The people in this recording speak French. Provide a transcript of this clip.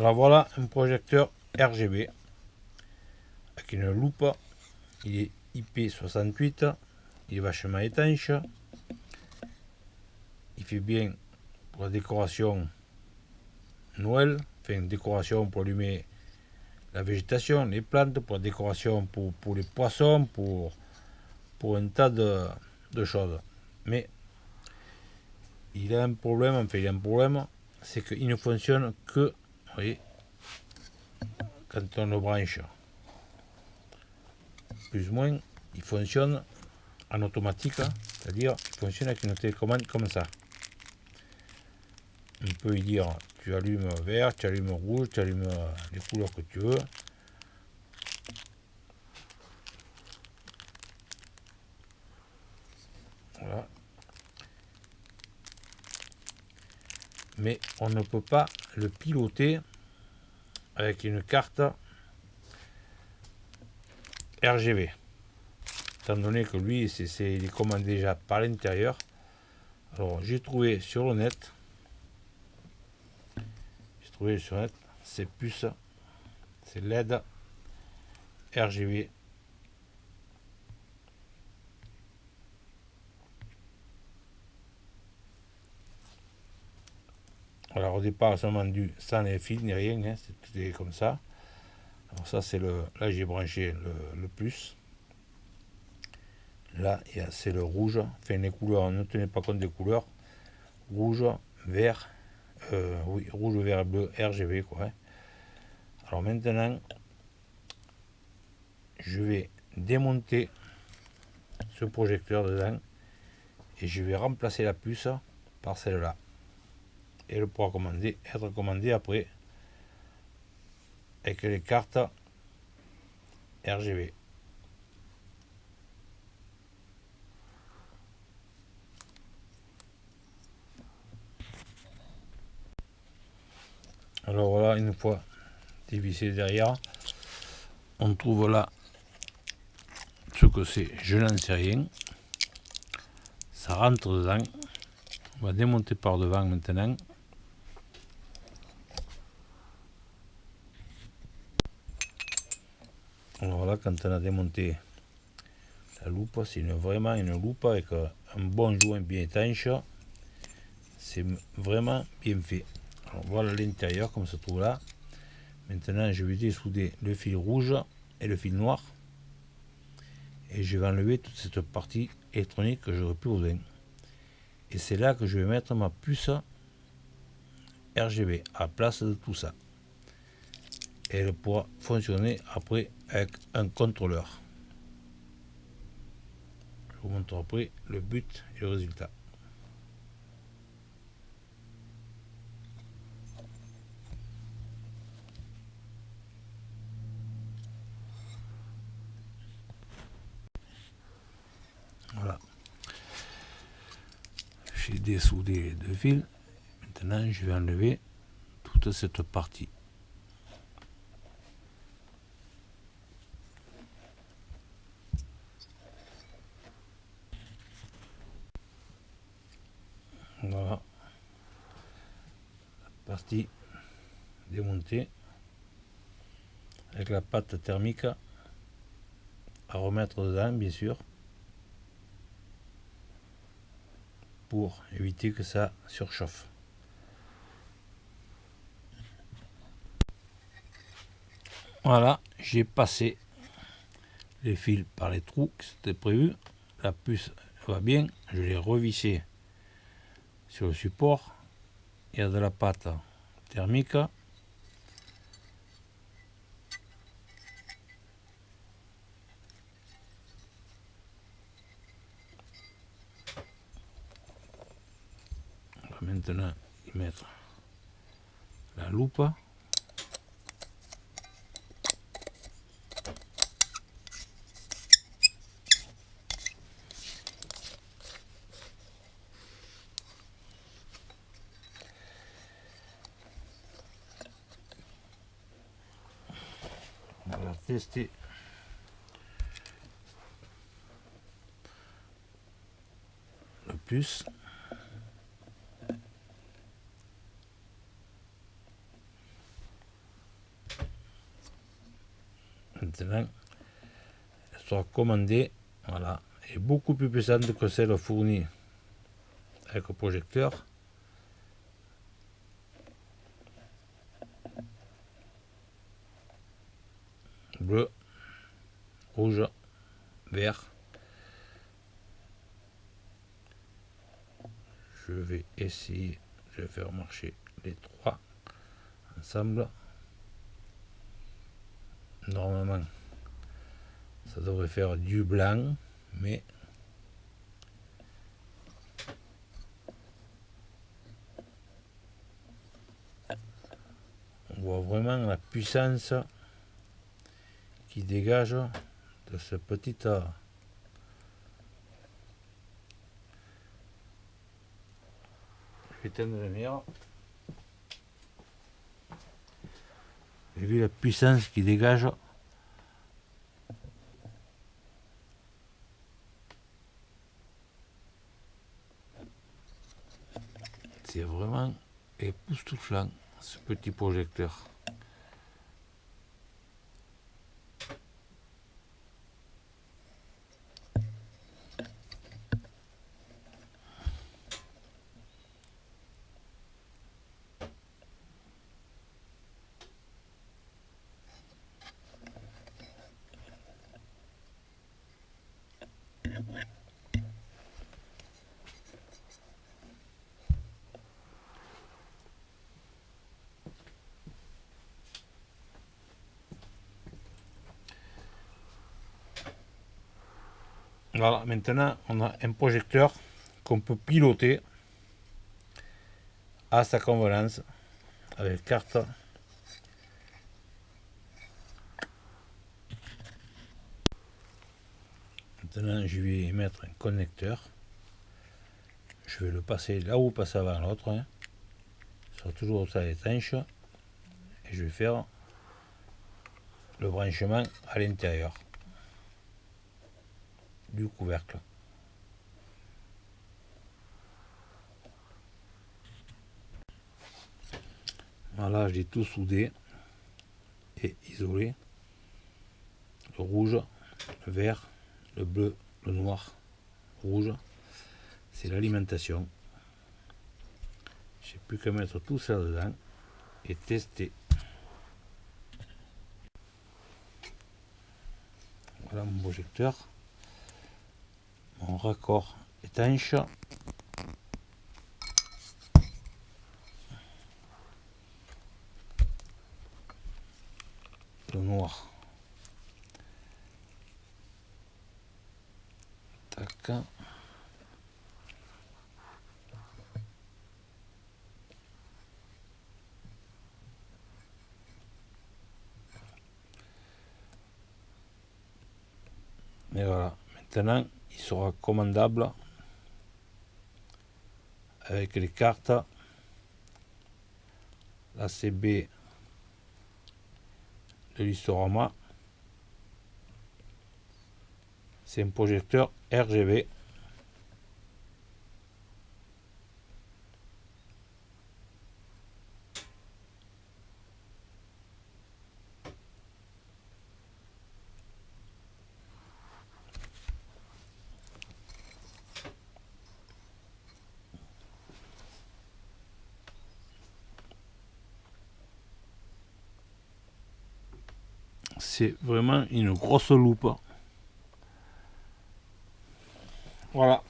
Alors voilà un projecteur RGB avec une loupe. Il est IP68, il est vachement étanche, il fait bien pour la décoration Noël, enfin décoration pour allumer la végétation, les plantes, pour la décoration pour les poissons, pour un tas de choses. Mais il a un problème, c'est qu'il ne fonctionne que, vous voyez, quand on le branche. Plus ou moins, il fonctionne en automatique, c'est-à-dire il fonctionne avec une télécommande comme ça. On peut y dire tu allumes vert, tu allumes rouge, tu allumes les couleurs que tu veux. Voilà. Mais on ne peut pas le piloter avec une carte RGB. Étant donné que lui, il est commandé déjà par l'intérieur. Alors j'ai trouvé sur le net, ces puces, c'est LED RGB. Alors au départ, ça m'a vendu sans les fils ni rien, hein, c'était comme ça. Alors ça c'est là j'ai branché le plus. Là c'est le rouge, enfin les couleurs, ne tenez pas compte des couleurs. Rouge, vert, oui, rouge, vert et bleu, RGB quoi. Hein. Alors maintenant, je vais démonter ce projecteur dedans et je vais remplacer la puce par celle-là. Et elle pourra être commandée après avec les cartes RGB. Alors voilà, une fois dévissé derrière, on trouve là ce que c'est, je n'en sais rien. Ça rentre dedans. On va démonter par devant maintenant. Alors là, quand on a démonté la loupe, c'est vraiment une loupe avec un bon joint bien étanche. C'est vraiment bien fait. Alors voilà l'intérieur comme ça se trouve là. Maintenant, je vais dessouder le fil rouge et le fil noir. Et je vais enlever toute cette partie électronique que j'aurais plus besoin. Et c'est là que je vais mettre ma puce RGB à la place de tout ça. Et elle pourra fonctionner après avec un contrôleur. Je vous montre après le but et le résultat. Voilà. J'ai dessoudé les deux fils. Maintenant, je vais enlever toute cette partie. Voilà. La partie démontée avec la pâte thermique à remettre dedans, bien sûr, pour éviter que ça surchauffe. Voilà, j'ai passé les fils par les trous qui étaient prévus. La puce va bien, je l'ai revissé sur le support. Il y a de la pâte thermique. On va maintenant y mettre la loupe. On va tester le plus. Maintenant, elle sera commandée. Voilà. Elle est beaucoup plus puissante que celle fournie avec le projecteur. Bleu, rouge, vert. Je vais essayer de faire marcher les trois ensemble. Normalement, ça devrait faire du blanc, mais on voit vraiment la puissance qui dégage de ce petit je vais éteindre la lumière. Vous avez vu la puissance qui dégage? C'est vraiment époustouflant ce petit projecteur. Voilà, maintenant on a un projecteur qu'on peut piloter à sa convenance avec carte. Maintenant je vais mettre un connecteur. Je vais le passer là où passe avant l'autre. Hein. Ça sera toujours ça étanche. Et je vais faire le branchement à l'intérieur du couvercle. Voilà, j'ai tout soudé et isolé. Le rouge, le vert, le bleu, le noir, rouge. C'est l'alimentation. J'ai plus qu'à mettre tout ça dedans et tester. Voilà mon projecteur. Mon raccord étanche. Le noir. Tac. Et voilà, maintenant il sera commandable avec les cartes, la CB de l'Historama. C'est un projecteur RGB. C'est vraiment une grosse loupe. Voilà.